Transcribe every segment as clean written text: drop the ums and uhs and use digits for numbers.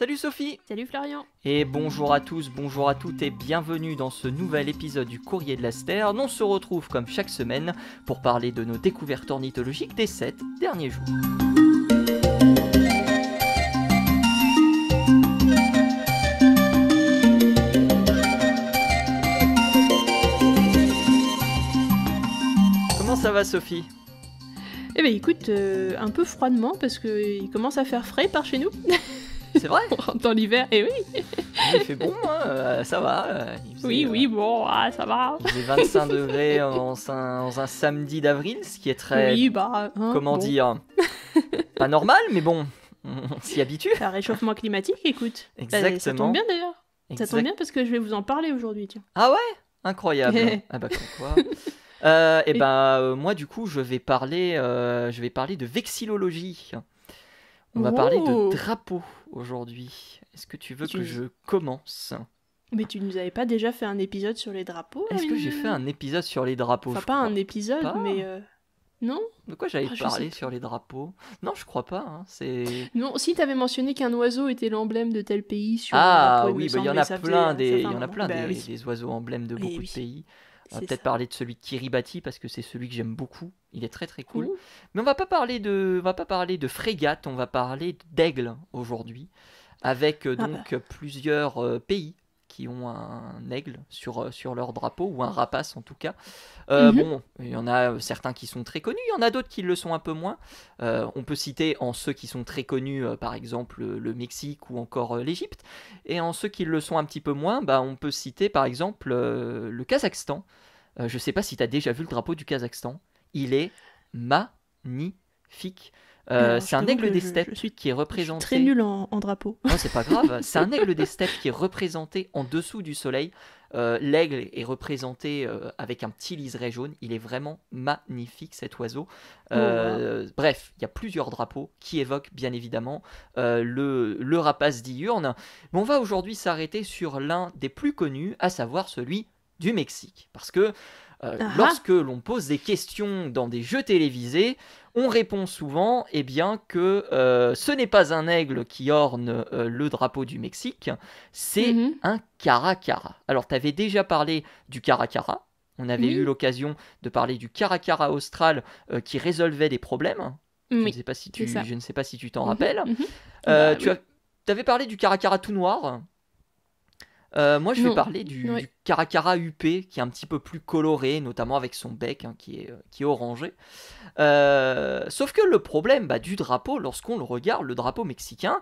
Salut Sophie. Salut Florian. Et bonjour à tous, bonjour à toutes et bienvenue dans ce nouvel épisode du Courrier de l'Astère. On se retrouve comme chaque semaine pour parler de nos découvertes ornithologiques des 7 derniers jours. Comment ça va Sophie ? Eh ben écoute, un peu froidement parce qu'il commence à faire frais par chez nous. C'est vrai ? On rentre dans l'hiver, et oui. Il fait bon, hein, ça va. Oui, bon, ça va. Il faisait 25 degrés en un samedi d'avril, ce qui est très... Oui, bah... hein, comment bon. dire, pas normal, mais bon, on s'y habitue. C'est un réchauffement climatique, écoute. Exactement. Ça tombe bien d'ailleurs. Ça tombe bien parce que je vais vous en parler aujourd'hui, tiens. Ah ouais ? Incroyable. Ah bah comme quoi. Moi du coup je vais parler de vexillologie. On va parler de drapeaux aujourd'hui. Est-ce que tu veux que je commence ? Mais tu nous avais pas déjà fait un épisode sur les drapeaux ? Est-ce que j'ai fait un épisode sur les drapeaux ? Enfin pas un épisode, pas. mais... Non ? De quoi j'avais parlé sur les drapeaux ? Non, je crois pas. Non, si t'avais mentionné qu'un oiseau était l'emblème de tel pays sur un drapeau, oui, il y en a plein des oiseaux emblèmes de beaucoup de pays. On va peut-être parler de celui de Kiribati parce que c'est celui que j'aime beaucoup. Il est très très cool. Mais on va pas parler de frégate, on va parler d'aigle aujourd'hui, avec plusieurs pays qui ont un aigle sur leur drapeau, ou un rapace en tout cas. Bon, il y en a certains qui sont très connus, il y en a d'autres qui le sont un peu moins. On peut citer en ceux qui sont très connus, par exemple le Mexique ou encore l'Égypte. Et en ceux qui le sont un petit peu moins, on peut citer par exemple le Kazakhstan. Je sais pas si tu as déjà vu le drapeau du Kazakhstan. Il est magnifique. C'est un aigle des steppes qui est représenté... Je suis très nul en drapeau. Non, c'est pas grave. C'est un aigle des steppes qui est représenté en dessous du soleil. L'aigle est représenté avec un petit liseré jaune. Il est vraiment magnifique, cet oiseau. Bref, il y a plusieurs drapeaux qui évoquent bien évidemment le rapace diurne. Mais on va aujourd'hui s'arrêter sur l'un des plus connus, à savoir celui du Mexique. Parce que lorsque l'on pose des questions dans des jeux télévisés, on répond souvent que ce n'est pas un aigle qui orne le drapeau du Mexique, c'est un caracara. Alors, tu avais déjà parlé du caracara. On avait eu l'occasion de parler du caracara austral qui résolvait des problèmes. Je ne sais pas si tu t'en rappelles. Tu avais parlé du caracara tout noir. Moi, je vais parler du caracara huppé, qui est un petit peu plus coloré, notamment avec son bec qui est orangé. Sauf que le problème du drapeau, lorsqu'on le regarde, le drapeau mexicain,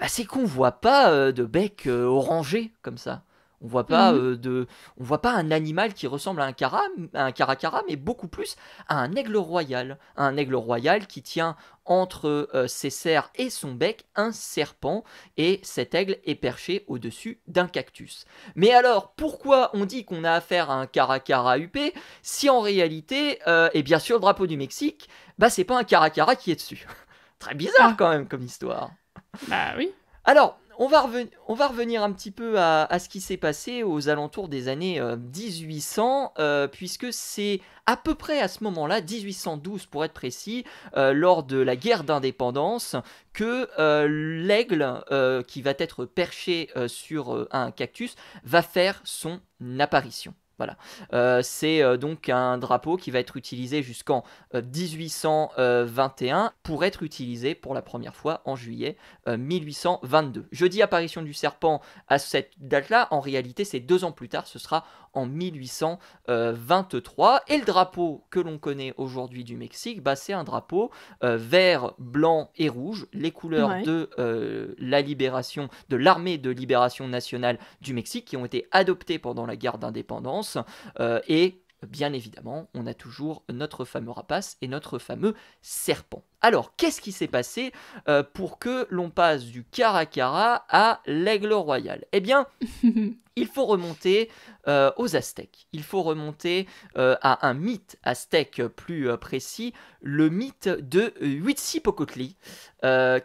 c'est qu'on voit pas de bec orangé comme ça. On voit pas on voit pas un animal qui ressemble à un caracara, mais beaucoup plus à un aigle royal qui tient entre ses serres et son bec un serpent, et cet aigle est perché au-dessus d'un cactus. Mais alors, pourquoi on dit qu'on a affaire à un caracara huppé si en réalité, sur le drapeau du Mexique, c'est pas un caracara qui est dessus. Très bizarre quand même comme histoire. Bah oui. Alors, on va revenir un petit peu à ce qui s'est passé aux alentours des années 1800, puisque c'est à peu près à ce moment-là, 1812 pour être précis, lors de la guerre d'indépendance, que l'aigle qui va être perché sur un cactus va faire son apparition. Voilà. C'est donc un drapeau qui va être utilisé jusqu'en 1821 pour être utilisé pour la première fois en juillet 1822. Je dis apparition du serpent à cette date-là, en réalité c'est 2 ans plus tard, ce sera en 1823. Et le drapeau que l'on connaît aujourd'hui du Mexique, c'est un drapeau vert, blanc et rouge, les couleurs de la libération, de l'armée de libération nationale du Mexique, qui ont été adoptées pendant la guerre d'indépendance. Et bien évidemment, on a toujours notre fameux rapace et notre fameux serpent. Alors, qu'est-ce qui s'est passé pour que l'on passe du caracara à l'aigle royal ? Eh bien, il faut remonter aux Aztèques. Il faut remonter à un mythe aztèque plus précis, le mythe de Huitzilopochtli,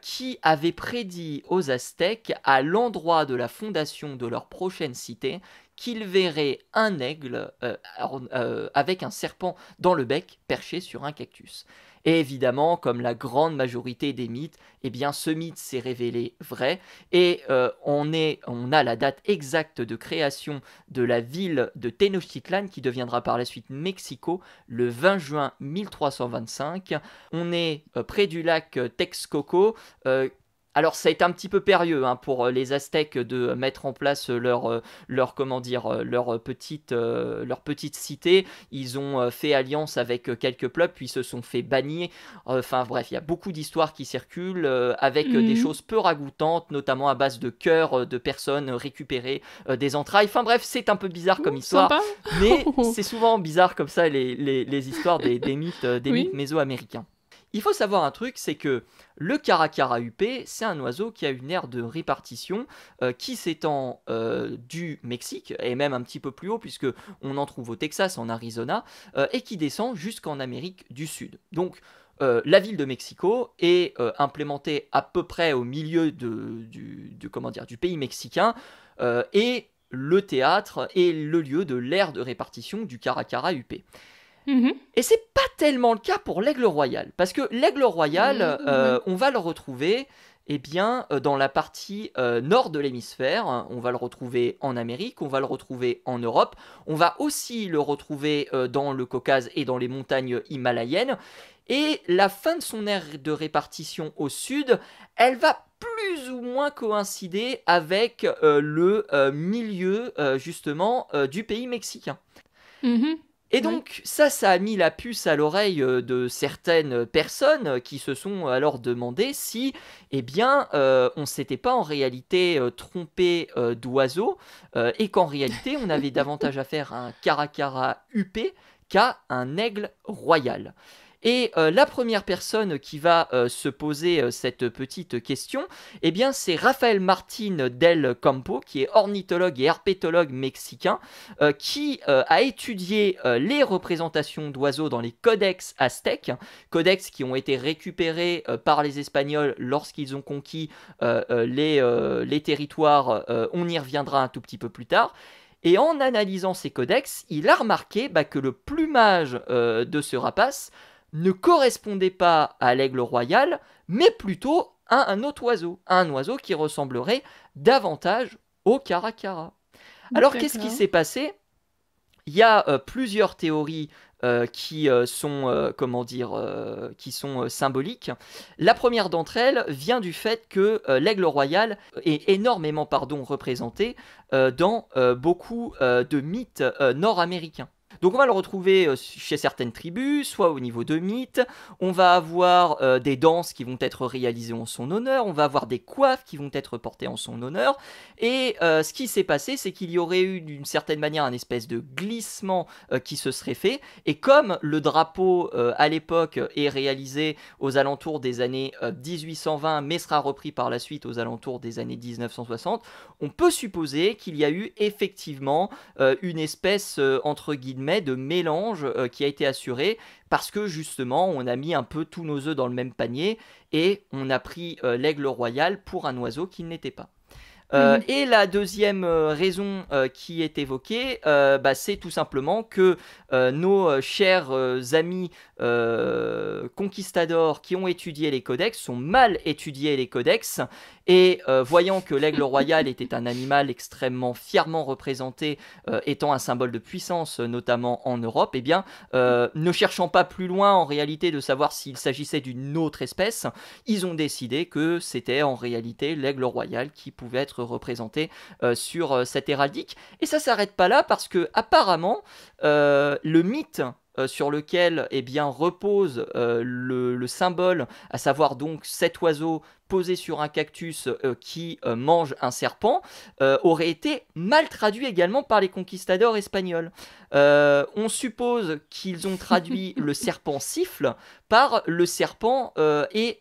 qui avait prédit aux Aztèques, à l'endroit de la fondation de leur prochaine cité, qu'il verrait un aigle avec un serpent dans le bec perché sur un cactus. Et évidemment, comme la grande majorité des mythes, eh bien ce mythe s'est révélé vrai et on a la date exacte de création de la ville de Tenochtitlan qui deviendra par la suite Mexico le 20 juin 1325. On est près du lac Texcoco. Alors ça a été un petit peu périlleux pour les Aztèques de mettre en place leur petite cité. Ils ont fait alliance avec quelques peuples, puis se sont fait bannir. Enfin bref, il y a beaucoup d'histoires qui circulent avec des choses peu ragoûtantes, notamment à base de cœurs de personnes récupérées, des entrailles. Enfin bref, c'est un peu bizarre comme histoire, sympa. mais c'est souvent bizarre comme ça les histoires des mythes, mythes méso-américains. Il faut savoir un truc, c'est que le caracara huppé, c'est un oiseau qui a une aire de répartition qui s'étend du Mexique, et même un petit peu plus haut, puisque on en trouve au Texas, en Arizona, et qui descend jusqu'en Amérique du Sud. Donc, la ville de Mexico est implémentée à peu près au milieu du pays mexicain, et le théâtre est le lieu de l'aire de répartition du caracara huppé. Et c'est pas tellement le cas pour l'aigle royal, parce que l'aigle royal, on va le retrouver dans la partie nord de l'hémisphère. On va le retrouver en Amérique, on va le retrouver en Europe, on va aussi le retrouver dans le Caucase et dans les montagnes himalayennes. Et la fin de son aire de répartition au sud, elle va plus ou moins coïncider avec le milieu justement du pays mexicain. Et donc, ça a mis la puce à l'oreille de certaines personnes qui se sont alors demandé si, on s'était pas en réalité trompé d'oiseau et qu'en réalité, on avait davantage affaire à un caracara huppé qu'à un aigle royal. Et la première personne qui va se poser cette petite question, c'est Rafael Martín del Campo, qui est ornithologue et herpétologue mexicain, qui a étudié les représentations d'oiseaux dans les codex aztèques, codex qui ont été récupérés par les Espagnols lorsqu'ils ont conquis les territoires. On y reviendra un tout petit peu plus tard. Et en analysant ces codex, il a remarqué que le plumage de ce rapace ne correspondait pas à l'aigle royal, mais plutôt à un autre oiseau, un oiseau qui ressemblerait davantage au caracara. Alors qu'est-ce qui s'est passé ? Il y a plusieurs théories qui sont symboliques. La première d'entre elles vient du fait que l'aigle royal est énormément représenté dans beaucoup de mythes nord-américains. Donc on va le retrouver chez certaines tribus, soit au niveau de mythes, on va avoir des danses qui vont être réalisées en son honneur, on va avoir des coiffes qui vont être portées en son honneur, et ce qui s'est passé, c'est qu'il y aurait eu d'une certaine manière un espèce de glissement qui se serait fait, et comme le drapeau à l'époque est réalisé aux alentours des années 1820, mais sera repris par la suite aux alentours des années 1960, on peut supposer qu'il y a eu effectivement une espèce, entre guillemets, de mélange qui a été assuré parce que justement on a mis un peu tous nos œufs dans le même panier et on a pris l'aigle royal pour un oiseau qui ne l'était pas. Et la deuxième raison qui est évoquée, c'est tout simplement que nos chers amis conquistadors qui ont étudié les codex sont mal étudiés les codex et voyant que l'aigle royal était un animal extrêmement fièrement représenté, étant un symbole de puissance notamment en Europe, ne cherchant pas plus loin en réalité de savoir s'il s'agissait d'une autre espèce, ils ont décidé que c'était en réalité l'aigle royal qui pouvait être représenté sur cette héraldique. Et ça s'arrête pas là parce que apparemment le mythe sur lequel repose le symbole, à savoir donc cet oiseau posé sur un cactus qui mange un serpent, aurait été mal traduit également par les conquistadors espagnols. On suppose qu'ils ont traduit le serpent siffle par le serpent est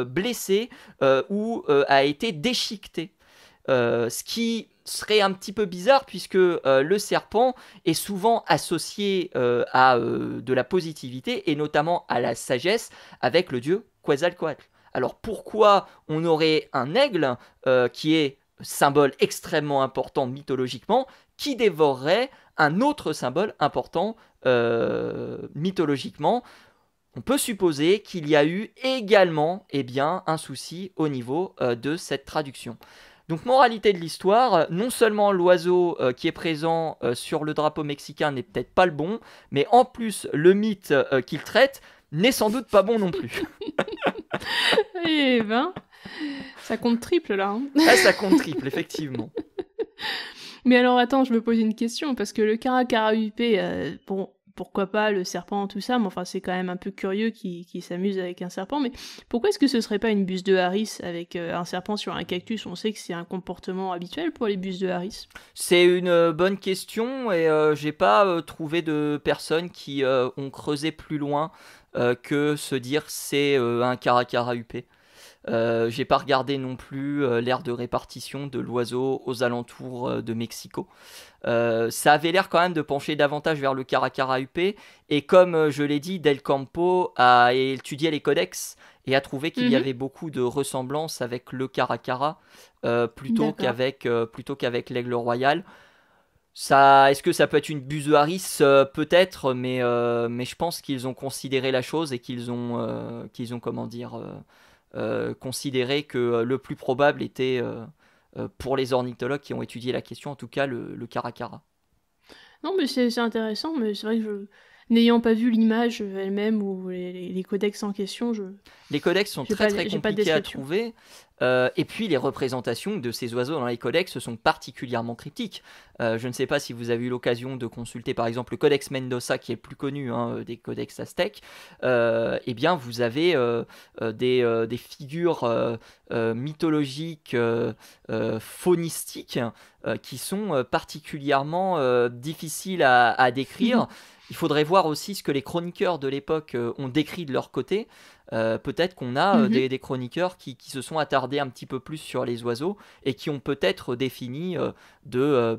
blessé ou a été déchiqueté. Ce qui serait un petit peu bizarre puisque le serpent est souvent associé à de la positivité et notamment à la sagesse avec le dieu Quetzalcoatl. Alors pourquoi on aurait un aigle qui est symbole extrêmement important mythologiquement qui dévorerait un autre symbole important mythologiquement. On peut supposer qu'il y a eu également un souci au niveau de cette traduction. Donc, moralité de l'histoire, non seulement l'oiseau qui est présent sur le drapeau mexicain n'est peut-être pas le bon, mais en plus, le mythe qu'il traite n'est sans doute pas bon non plus. Eh ben, ça compte triple là. Ah, ça compte triple, effectivement. Mais alors attends, je me pose une question, parce que le Caracarahupé, bon, pourquoi pas le serpent, tout ça, mais enfin c'est quand même un peu curieux qu'il s'amuse avec un serpent, mais pourquoi est-ce que ce serait pas une buse de Harris avec un serpent sur un cactus? On sait que c'est un comportement habituel pour les buses de Harris. C'est une bonne question et j'ai pas trouvé de personnes qui ont creusé plus loin que se dire c'est un Caracarahupé. J'ai pas regardé non plus l'aire de répartition de l'oiseau aux alentours de Mexico. Ça avait l'air quand même de pencher davantage vers le Caracarahupé, et comme je l'ai dit, Del Campo a étudié les codex et a trouvé qu'il y avait beaucoup de ressemblances avec le Caracara plutôt qu'avec l'aigle royal. Est-ce que ça peut être une buse de Harris? Peut-être, mais je pense qu'ils ont considéré la chose et qu'ils ont considéré que le plus probable était, pour les ornithologues qui ont étudié la question, en tout cas le Caracara. Non, mais c'est intéressant, mais c'est vrai que n'ayant pas vu l'image elle-même ou les codex en question, Les codex sont très compliqués à trouver, et puis les représentations de ces oiseaux dans les codex sont particulièrement cryptiques. Je ne sais pas si vous avez eu l'occasion de consulter par exemple le codex Mendoza, qui est le plus connu des codex aztèques. Eh bien vous avez des figures mythologiques, faunistiques, qui sont particulièrement difficiles à décrire. Il faudrait voir aussi ce que les chroniqueurs de l'époque ont décrit de leur côté. Peut-être qu'on a des chroniqueurs qui se sont attardés un petit peu plus sur les oiseaux et qui ont peut-être défini de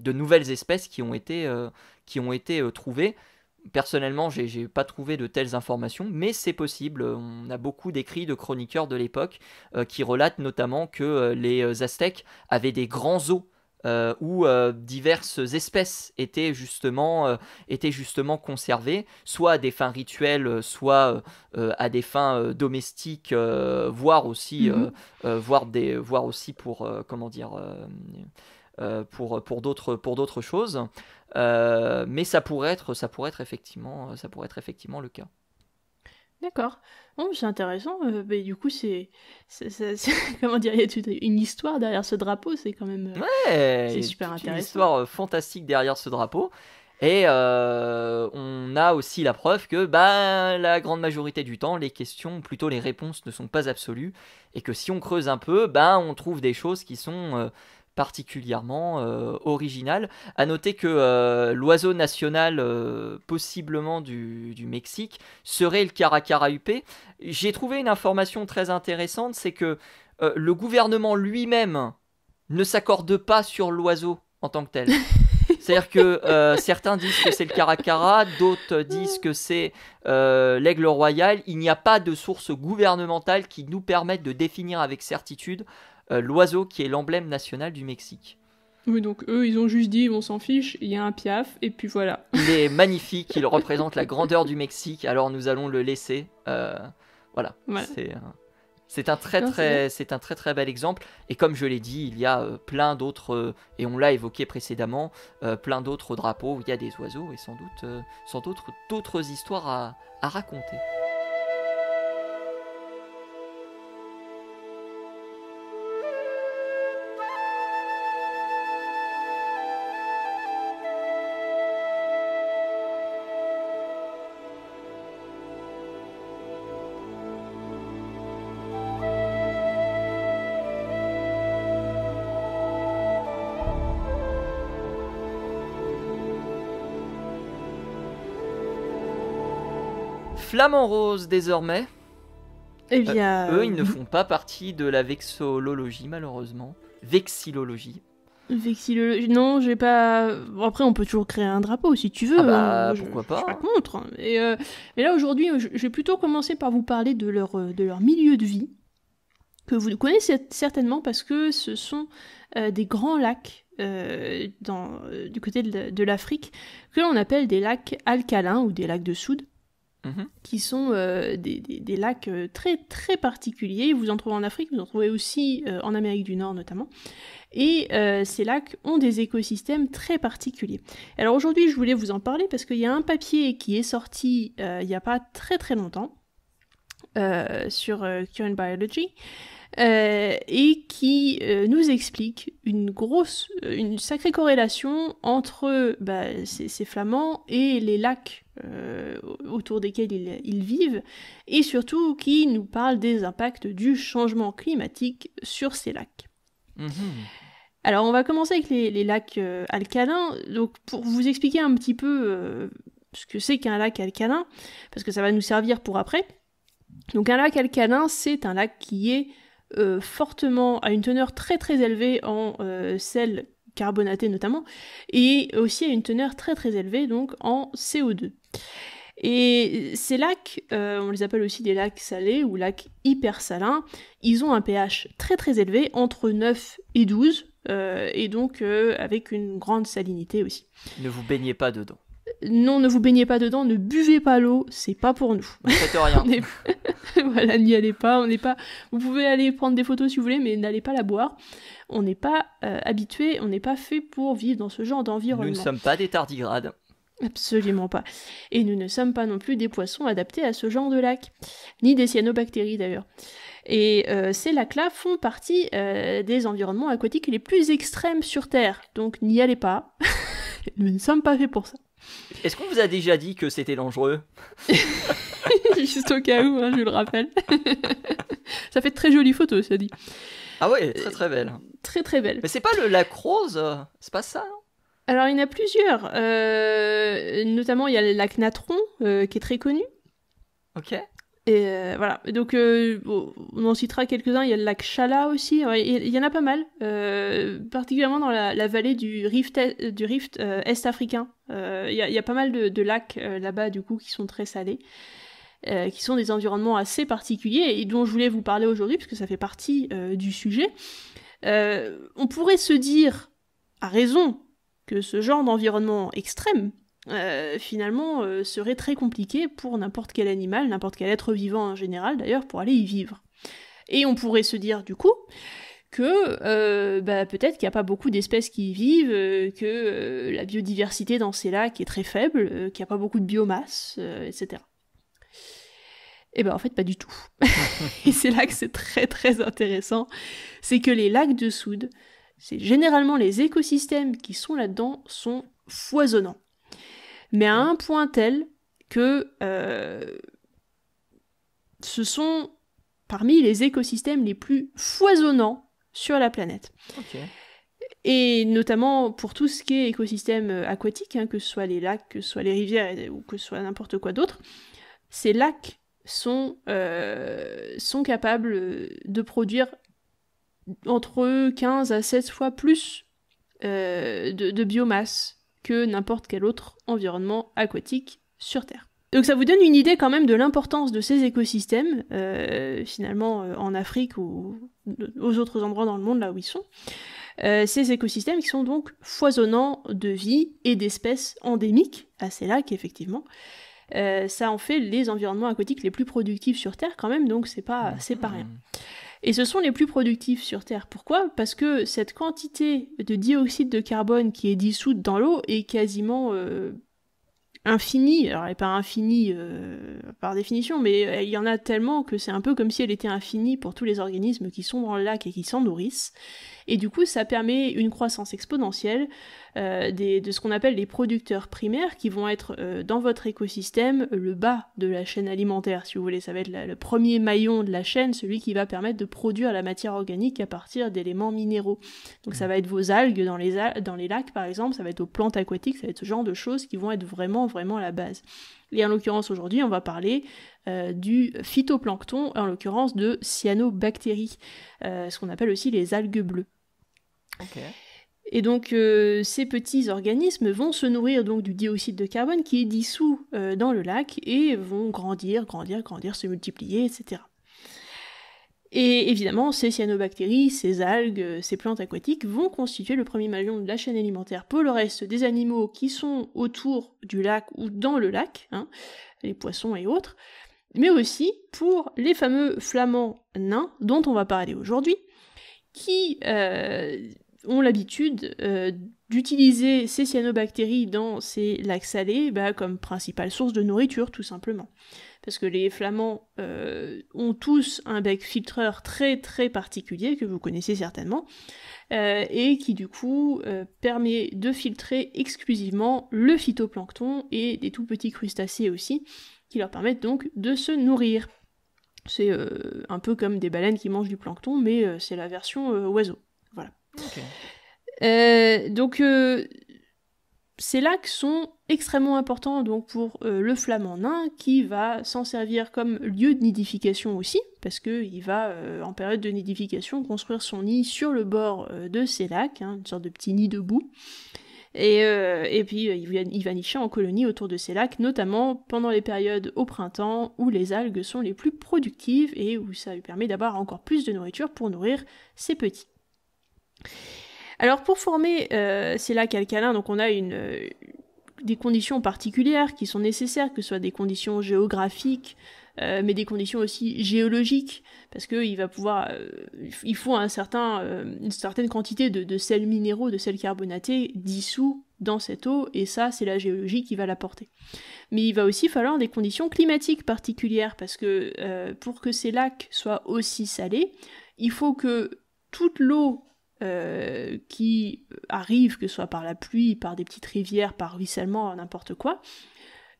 nouvelles espèces qui ont été trouvées. Personnellement, j'ai pas trouvé de telles informations, mais c'est possible. On a beaucoup d'écrits de chroniqueurs de l'époque qui relatent notamment que les Aztèques avaient des grands os où diverses espèces étaient justement conservées, soit à des fins rituelles, soit à des fins domestiques, voire aussi pour pour d'autres choses. Mais ça pourrait être effectivement le cas. D'accord. Bon, c'est intéressant. Mais du coup, comment dire, il y a toute une histoire derrière ce drapeau. C'est quand même. C'est super intéressant. Une histoire fantastique derrière ce drapeau. Et on a aussi la preuve que la grande majorité du temps, les réponses ne sont pas absolues. Et que si on creuse un peu, on trouve des choses qui sont particulièrement original. À noter que l'oiseau national possiblement du Mexique serait le Caracarahupé. J'ai trouvé une information très intéressante, c'est que le gouvernement lui-même ne s'accorde pas sur l'oiseau en tant que tel. C'est-à-dire que certains disent que c'est le Caracara, d'autres disent que c'est l'aigle royal. Il n'y a pas de source gouvernementale qui nous permette de définir avec certitude l'oiseau qui est l'emblème national du Mexique. Oui, donc eux, ils ont juste dit, on s'en fiche, il y a un piaf, et puis voilà. Il est magnifique, il représente la grandeur du Mexique, alors nous allons le laisser. Voilà. C'est un très bel exemple. Et comme je l'ai dit, il y a plein d'autres, et on l'a évoqué précédemment, plein d'autres drapeaux où il y a des oiseaux, et sans doute d'autres histoires à raconter. Flamant rose désormais. Eh bien, eux, ils ne font pas partie de la vexillologie, malheureusement. Vexillologie. Non, j'ai pas. Bon, après, on peut toujours créer un drapeau si tu veux. Pourquoi pas. Je suis pas contre. Mais là, aujourd'hui, je vais plutôt commencer par vous parler de leur milieu de vie, que vous connaissez certainement parce que ce sont des grands lacs du côté de l'Afrique que l'on appelle des lacs alcalins ou des lacs de soude, qui sont des lacs très très particuliers. Vous en trouvez en Afrique, vous en trouvez aussi en Amérique du Nord notamment. Et ces lacs ont des écosystèmes très particuliers. Alors aujourd'hui, je voulais vous en parler parce qu'il y a un papier qui est sorti il n'y a pas très très longtemps sur Current Biology et qui nous explique une sacrée corrélation entre ces flamants et les lacs autour desquels ils vivent, et surtout qui nous parle des impacts du changement climatique sur ces lacs. Alors on va commencer avec les lacs alcalins. Donc pour vous expliquer un petit peu ce que c'est qu'un lac alcalin, parce que ça va nous servir pour après. Donc un lac alcalin, c'est un lac qui est à une teneur très très élevée en sel carbonaté notamment, et aussi à une teneur très très élevée donc en CO2. Et ces lacs, on les appelle aussi des lacs salés ou lacs hypersalins, ils ont un pH très très élevé, entre 9 et 12, et donc avec une grande salinité aussi. Ne vous baignez pas dedans. Non, ne vous baignez pas dedans, ne buvez pas l'eau, c'est pas pour nous. Ne faites rien. Voilà, n'y allez pas, Vous pouvez aller prendre des photos si vous voulez, mais n'allez pas la boire. On n'est pas habitué, on n'est pas fait pour vivre dans ce genre d'environnement. Nous ne sommes pas des tardigrades. Absolument pas. Et nous ne sommes pas non plus des poissons adaptés à ce genre de lac, ni des cyanobactéries d'ailleurs. Et ces lacs-là font partie des environnements aquatiques les plus extrêmes sur Terre, donc n'y allez pas. Nous ne sommes pas faits pour ça. Est-ce qu'on vous a déjà dit que c'était dangereux? Juste au cas où, je le rappelle. Ça fait de très jolies photos, ça dit. Ah ouais, très très belle. Très très belle. Mais c'est pas le lac rose, c'est pas ça, non? Alors il y en a plusieurs, notamment il y a le lac Natron qui est très connu. Ok. Et voilà, donc on en citera quelques-uns, il y a le lac Chala aussi, il y en a pas mal, particulièrement dans la vallée du rift est-africain. Il y a pas mal de lacs là-bas du coup qui sont très salés, qui sont des environnements assez particuliers et dont je voulais vous parler aujourd'hui parce que ça fait partie du sujet. On pourrait se dire, à raison, que ce genre d'environnement extrême, finalement, serait très compliqué pour n'importe quel animal, n'importe quel être vivant en général d'ailleurs, pour aller y vivre. Et on pourrait se dire du coup que peut-être qu'il n'y a pas beaucoup d'espèces qui y vivent, que la biodiversité dans ces lacs est très faible, qu'il n'y a pas beaucoup de biomasse, etc. Eh ben en fait pas du tout. Et c'est là que c'est très très intéressant, c'est que les lacs de soude, c'est généralement les écosystèmes qui sont là-dedans sont foisonnants. Mais à un point tel que ce sont parmi les écosystèmes les plus foisonnants sur la planète. Ok. Et notamment pour tout ce qui est écosystème aquatique, que ce soit les lacs, que ce soit les rivières ou que ce soit n'importe quoi d'autre, ces lacs sont capables de produire entre 15 à 16 fois plus de biomasse que n'importe quel autre environnement aquatique sur Terre. Donc ça vous donne une idée quand même de l'importance de ces écosystèmes, finalement en Afrique ou aux autres endroits dans le monde là où ils sont. Ces écosystèmes qui sont donc foisonnants de vie et d'espèces endémiques à ces lacs, effectivement. Ça en fait les environnements aquatiques les plus productifs sur Terre quand même, donc c'est pas rien. Et ce sont les plus productifs sur Terre. Pourquoi ? Parce que cette quantité de dioxyde de carbone qui est dissoute dans l'eau est quasiment infinie. Alors elle n'est pas infinie par définition, mais il y en a tellement que c'est un peu comme si elle était infinie pour tous les organismes qui sont dans le lac et qui s'en nourrissent. Et du coup, ça permet une croissance exponentielle de ce qu'on appelle les producteurs primaires, qui vont être dans votre écosystème le bas de la chaîne alimentaire, si vous voulez. Ça va être le premier maillon de la chaîne, celui qui va permettre de produire la matière organique à partir d'éléments minéraux. Donc ça va être vos algues dans les lacs, par exemple, ça va être vos plantes aquatiques, ça va être ce genre de choses qui vont être vraiment, vraiment à la base. Et en l'occurrence, aujourd'hui, on va parler du phytoplancton, en l'occurrence de cyanobactéries, ce qu'on appelle aussi les algues bleues. Okay. Et donc ces petits organismes vont se nourrir donc du dioxyde de carbone qui est dissous dans le lac et vont grandir, se multiplier, etc. Et évidemment, ces cyanobactéries, ces algues, ces plantes aquatiques vont constituer le premier maillon de la chaîne alimentaire pour le reste des animaux qui sont autour du lac ou dans le lac, hein, les poissons et autres, mais aussi pour les fameux flamands nains dont on va parler aujourd'hui, qui ont l'habitude d'utiliser ces cyanobactéries dans ces lacs salés comme principale source de nourriture, tout simplement. Parce que les flamands ont tous un bec filtreur très très particulier, que vous connaissez certainement, et qui du coup permet de filtrer exclusivement le phytoplancton et des tout petits crustacés aussi, qui leur permettent donc de se nourrir. C'est un peu comme des baleines qui mangent du plancton, mais c'est la version oiseau. Voilà. Okay. Donc ces lacs sont extrêmement importants donc pour le flamand nain qui va s'en servir comme lieu de nidification aussi, parce qu'il va en période de nidification construire son nid sur le bord de ces lacs, hein, une sorte de petit nid de boue. Et puis il va nicher en colonie autour de ces lacs, notamment pendant les périodes au printemps où les algues sont les plus productives et où ça lui permet d'avoir encore plus de nourriture pour nourrir ses petits. Alors pour former ces lacs alcalins, donc on a des conditions particulières qui sont nécessaires, que ce soit des conditions géographiques, mais des conditions aussi géologiques, parce qu'il va pouvoir, il faut une certaine quantité de sels minéraux, de sels carbonatés dissous dans cette eau, et ça c'est la géologie qui va l'apporter. Mais il va aussi falloir des conditions climatiques particulières, parce que pour que ces lacs soient aussi salés, il faut que toute l'eau qui arrive, que ce soit par la pluie, par des petites rivières, par ruissellement, n'importe quoi,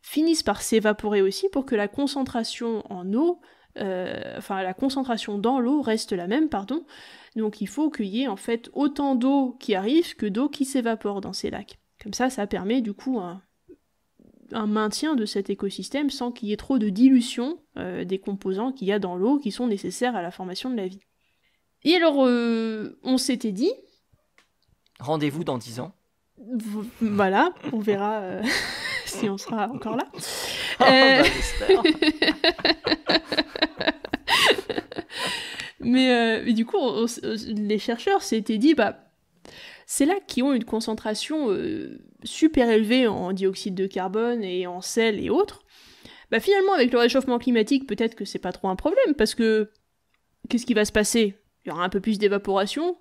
finissent par s'évaporer aussi pour que la concentration en eau, la concentration dans l'eau reste la même, pardon. Donc il faut qu'il y ait en fait autant d'eau qui arrive que d'eau qui s'évapore dans ces lacs. Comme ça permet du coup un maintien de cet écosystème sans qu'il y ait trop de dilution des composants qu'il y a dans l'eau qui sont nécessaires à la formation de la vie. Et alors, on s'était dit... Rendez-vous dans 10 ans. Voilà, on verra si on sera encore là. J'espère. Mais du coup, les chercheurs s'étaient dit, ces lacs qui ont une concentration super élevée en dioxyde de carbone et en sel et autres, finalement, avec le réchauffement climatique, peut-être que c'est pas trop un problème, parce que qu'est-ce qui va se passer ? Il y aura un peu plus d'évaporation,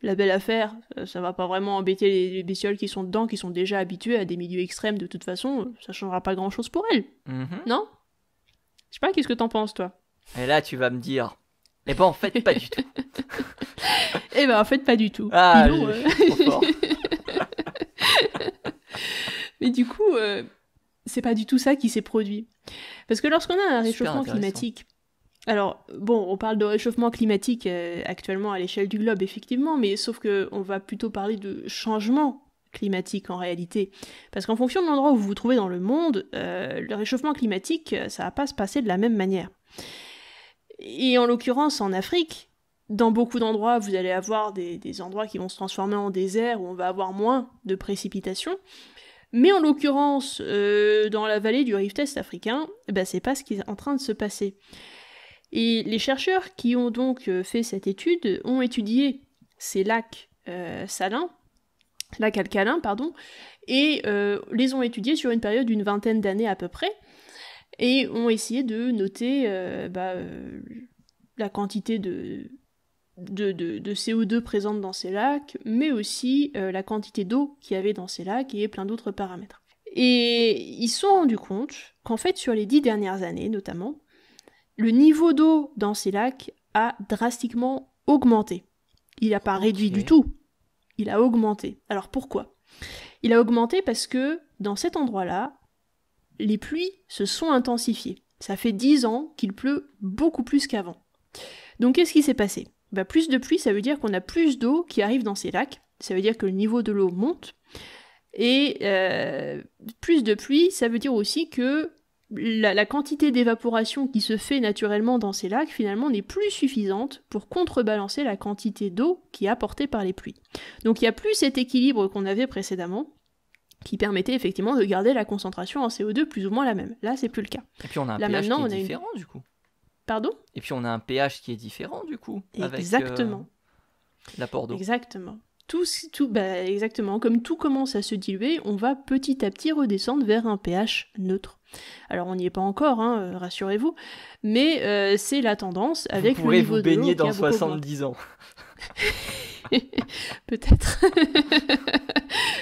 la belle affaire, ça va pas vraiment embêter les bestioles qui sont dedans, qui sont déjà habituées à des milieux extrêmes de toute façon, ça changera pas grand-chose pour elles. Non ? Je sais pas, qu'est-ce que t'en penses, toi ? Et là, tu vas me dire, en fait, pas du tout. En fait, pas du tout. Ah, trop fort. Mais du coup, c'est pas du tout ça qui s'est produit. Parce que lorsqu'on a un réchauffement climatique, alors, bon, on parle de réchauffement climatique actuellement à l'échelle du globe, effectivement, mais sauf qu'on va plutôt parler de changement climatique en réalité. Parce qu'en fonction de l'endroit où vous vous trouvez dans le monde, le réchauffement climatique, ça va pas se passer de la même manière. Et en l'occurrence, en Afrique, dans beaucoup d'endroits, vous allez avoir des endroits qui vont se transformer en désert, où on va avoir moins de précipitations. Mais en l'occurrence, dans la vallée du Rift Est africain, c'est pas ce qui est en train de se passer. Et les chercheurs qui ont donc fait cette étude ont étudié ces lacs lacs alcalins, et les ont étudiés sur une période d'une 20aine d'années à peu près, et ont essayé de noter la quantité de CO2 présente dans ces lacs, mais aussi la quantité d'eau qu'il y avait dans ces lacs et plein d'autres paramètres. Et ils se sont rendus compte qu'en fait, sur les 10 dernières années notamment, le niveau d'eau dans ces lacs a drastiquement augmenté. Il n'a pas réduit du tout, il a augmenté. Alors pourquoi ? Il a augmenté parce que dans cet endroit-là, les pluies se sont intensifiées. Ça fait 10 ans qu'il pleut beaucoup plus qu'avant. Donc qu'est-ce qui s'est passé ? Plus de pluie, ça veut dire qu'on a plus d'eau qui arrive dans ces lacs, ça veut dire que le niveau de l'eau monte, et plus de pluie, ça veut dire aussi que la quantité d'évaporation qui se fait naturellement dans ces lacs, finalement, n'est plus suffisante pour contrebalancer la quantité d'eau qui est apportée par les pluies. Donc il n'y a plus cet équilibre qu'on avait précédemment, qui permettait effectivement de garder la concentration en CO2 plus ou moins la même. Là, c'est plus le cas. Et puis on a un pH qui est différent, du coup. Pardon ? Et puis on a un pH qui est différent du coup, avec Exactement. l'apport d'eau. Exactement. Exactement. Comme tout commence à se diluer, on va petit à petit redescendre vers un pH neutre. Alors on n'y est pas encore, hein, rassurez-vous, mais c'est la tendance avec le niveau vous de l'eau baigner qui a dans beaucoup augmenté. 70 ans. Peut-être.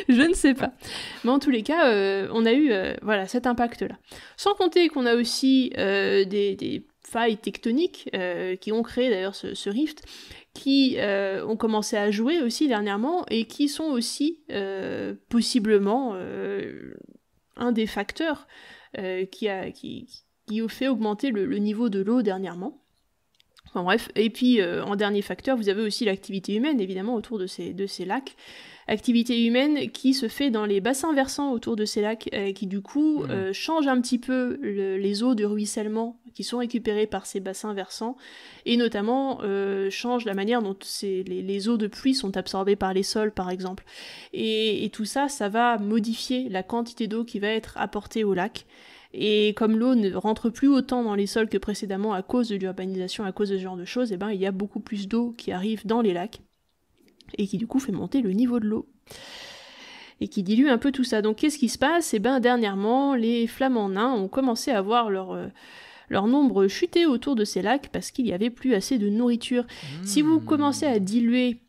Je ne sais pas. Mais en tous les cas, on a eu cet impact-là. Sans compter qu'on a aussi des failles tectoniques qui ont créé d'ailleurs ce rift, qui ont commencé à jouer aussi dernièrement et qui sont aussi possiblement un des facteurs qui a fait augmenter le niveau de l'eau dernièrement. Enfin bref, et puis en dernier facteur, vous avez aussi l'activité humaine, évidemment, autour de ces Lacs. Activité humaine qui se fait dans les bassins versants autour de ces lacs, qui du coup change un petit peu les eaux de ruissellement qui sont récupérées par ces bassins versants, et notamment change la manière dont les eaux de pluie sont absorbées par les sols, par exemple. Et tout ça, ça va modifier la quantité d'eau qui va être apportée au lac. Et comme l'eau ne rentre plus autant dans les sols que précédemment à cause de l'urbanisation, à cause de ce genre de choses, et ben, il y a beaucoup plus d'eau qui arrive dans les lacs et qui du coup fait monter le niveau de l'eau et qui dilue un peu tout ça. Donc qu'est-ce qui se passe ? Et ben dernièrement, les flamants nains ont commencé à voir leur nombre chuter autour de ces lacs parce qu'il n'y avait plus assez de nourriture. Si vous commencez à diluer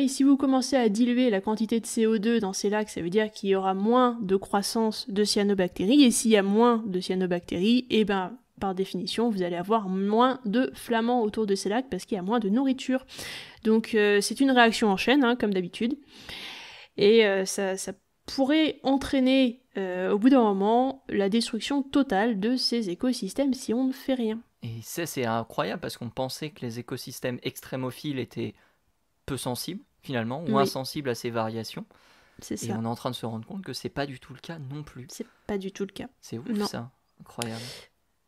si vous commencez à diluer la quantité de CO2 dans ces lacs, ça veut dire qu'il y aura moins de croissance de cyanobactéries, et s'il y a moins de cyanobactéries, et ben par définition, vous allez avoir moins de flamants autour de ces lacs parce qu'il y a moins de nourriture. Donc c'est une réaction en chaîne, hein, comme d'habitude, et ça pourrait entraîner au bout d'un moment la destruction totale de ces écosystèmes si on ne fait rien. Et ça, c'est incroyable parce qu'on pensait que les écosystèmes extrémophiles étaient peu sensibles finalement, ou insensibles à ces variations. C'est ça. Et on est en train de se rendre compte que c'est pas du tout le cas non plus. C'est pas du tout le cas. C'est ouf ça, incroyable.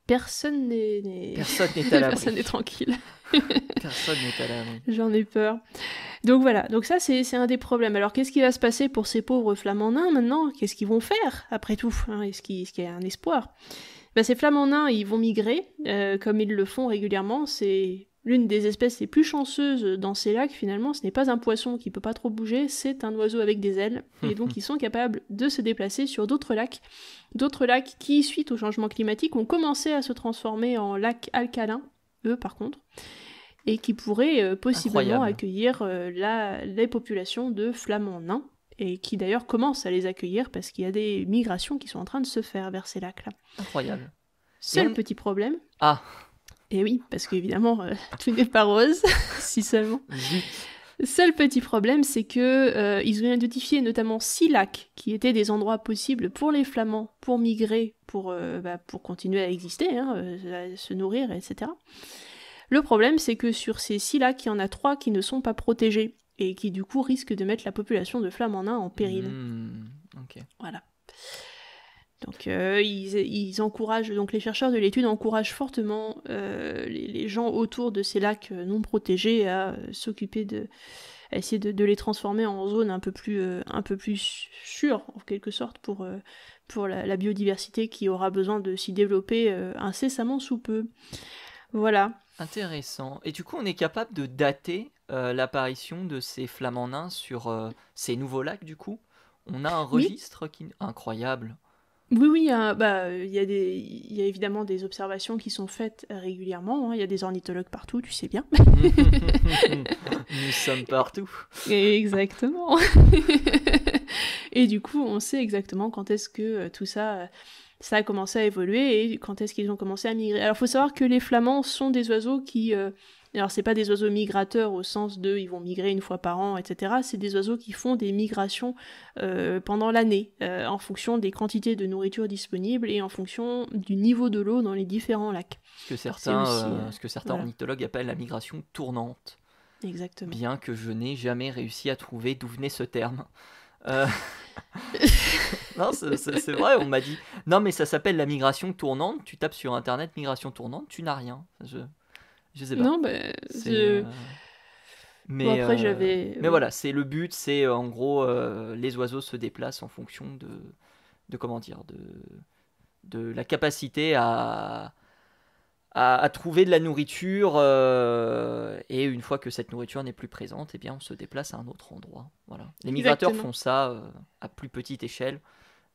Personne n'est à l'abri. Personne n'est tranquille. Personne n'est à l'abri. J'en ai peur. Donc voilà, donc ça c'est un des problèmes. Alors qu'est-ce qui va se passer pour ces pauvres flamands nains maintenant ? Qu'est-ce qu'ils vont faire après tout, hein ? Est-ce qu'il y a un espoir ? Ces flamands nains, ils vont migrer, comme ils le font régulièrement. C'est l'une des espèces les plus chanceuses dans ces lacs, finalement. Ce n'est pas un poisson qui peut pas trop bouger, c'est un oiseau avec des ailes. Et donc ils sont capables de se déplacer sur d'autres lacs qui, suite au changement climatique, ont commencé à se transformer en lacs alcalins, eux par contre, et qui pourraient possiblement accueillir les populations de flamands nains, et qui d'ailleurs commencent à les accueillir parce qu'il y a des migrations qui sont en train de se faire vers ces lacs-là. Incroyable. Seul petit problème. Ah. Et oui, parce qu'évidemment, tout n'est pas rose, si seulement. Seul petit problème, c'est que ils ont identifié notamment 6 lacs qui étaient des endroits possibles pour les flamands pour migrer, pour continuer à exister, hein, à se nourrir, etc. Le problème, c'est que sur ces 6 lacs, il y en a 3 qui ne sont pas protégés et qui du coup risquent de mettre la population de flamands nains en péril. Okay. Voilà. Donc ils encouragent, donc les chercheurs de l'étude encouragent fortement les gens autour de ces lacs non protégés à s'occuper à essayer de les transformer en zones un peu plus sûres en quelque sorte pour la biodiversité qui aura besoin de s'y développer incessamment sous peu. Voilà. Intéressant. Et du coup, on est capable de dater l'apparition de ces flamants nains sur ces nouveaux lacs, du coup ? On a un registre qui... Incroyable. Oui, il y a évidemment des observations qui sont faites régulièrement. Hein. Il y a des ornithologues partout, tu sais bien. Nous sommes partout. Exactement. Et du coup, on sait exactement quand est-ce que tout ça a commencé à évoluer et quand est-ce qu'ils ont commencé à migrer. Alors, il faut savoir que les flamands sont des oiseaux qui... Alors, c'est pas des oiseaux migrateurs au sens de ils vont migrer une fois par an, etc. C'est des oiseaux qui font des migrations pendant l'année, en fonction des quantités de nourriture disponibles et en fonction du niveau de l'eau dans les différents lacs. Ce que certains ornithologues appellent la migration tournante. Exactement. Bien que je n'ai jamais réussi à trouver d'où venait ce terme. Non, c'est vrai, on m'a dit non, mais ça s'appelle la migration tournante. Tu tapes sur internet migration tournante, tu n'as rien. Je sais pas. Non, mais bon, après j'avais. Mais voilà, c'est le but, c'est en gros les oiseaux se déplacent en fonction de comment dire, de la capacité à à trouver de la nourriture, et une fois que cette nourriture n'est plus présente, eh bien on se déplace à un autre endroit. Voilà. Les migrateurs font ça à plus petite échelle.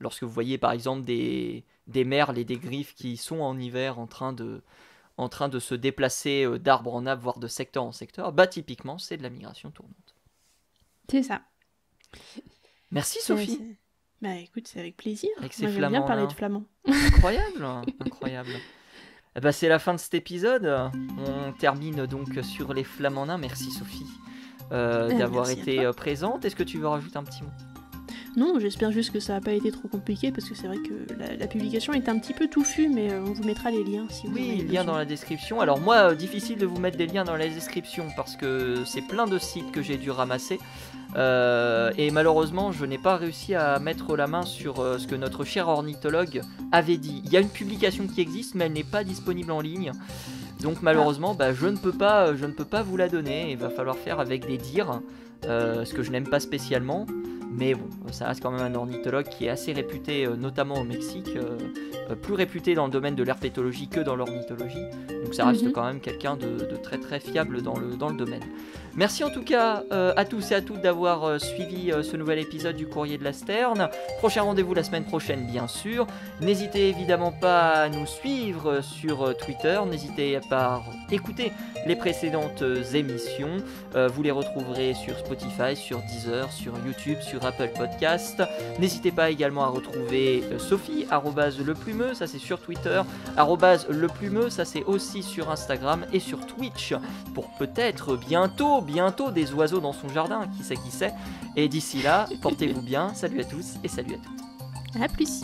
Lorsque vous voyez par exemple des merles et des griffes qui sont en hiver en train de se déplacer d'arbre en arbre, voire de secteur en secteur, bah typiquement c'est de la migration tournante. C'est ça. Merci Sophie. Bah écoute, c'est avec plaisir. Avec ces Moi j'aime bien parler de flamand. Incroyable, incroyable. Bah, c'est la fin de cet épisode. On termine donc sur les flamants nains. Merci Sophie d'avoir été présente. Est-ce que tu veux rajouter un petit mot ? Non, j'espère juste que ça n'a pas été trop compliqué parce que c'est vrai que la publication est un petit peu touffue, mais on vous mettra les liens si vous voulez. Oui, liens dans la description. Alors moi, difficile de vous mettre des liens dans la description parce que c'est plein de sites que j'ai dû ramasser. Et malheureusement, je n'ai pas réussi à mettre la main sur ce que notre cher ornithologue avait dit. Il y a une publication qui existe, mais elle n'est pas disponible en ligne. Donc malheureusement, je ne peux pas vous la donner. Il va falloir faire avec des dires, ce que je n'aime pas spécialement. Mais bon, ça reste quand même un ornithologue qui est assez réputé, notamment au Mexique, plus réputé dans le domaine de l'herpétologie que dans l'ornithologie. Donc ça reste quand même quelqu'un de très très fiable dans le domaine. Merci en tout cas à tous et à toutes d'avoir suivi ce nouvel épisode du Courrier de la Sterne. Prochain rendez-vous la semaine prochaine bien sûr. N'hésitez évidemment pas à nous suivre sur Twitter. N'hésitez pas à écouter les précédentes émissions. Vous les retrouverez sur Spotify, sur Deezer, sur YouTube, sur Apple Podcast. N'hésitez pas également à retrouver Sophie, @leplumeux, ça c'est sur Twitter, @leplumeux, ça c'est aussi sur Instagram et sur Twitch, pour peut-être bientôt des oiseaux dans son jardin, qui sait. Et d'ici là, portez-vous bien, salut à tous et salut à toutes. À plus.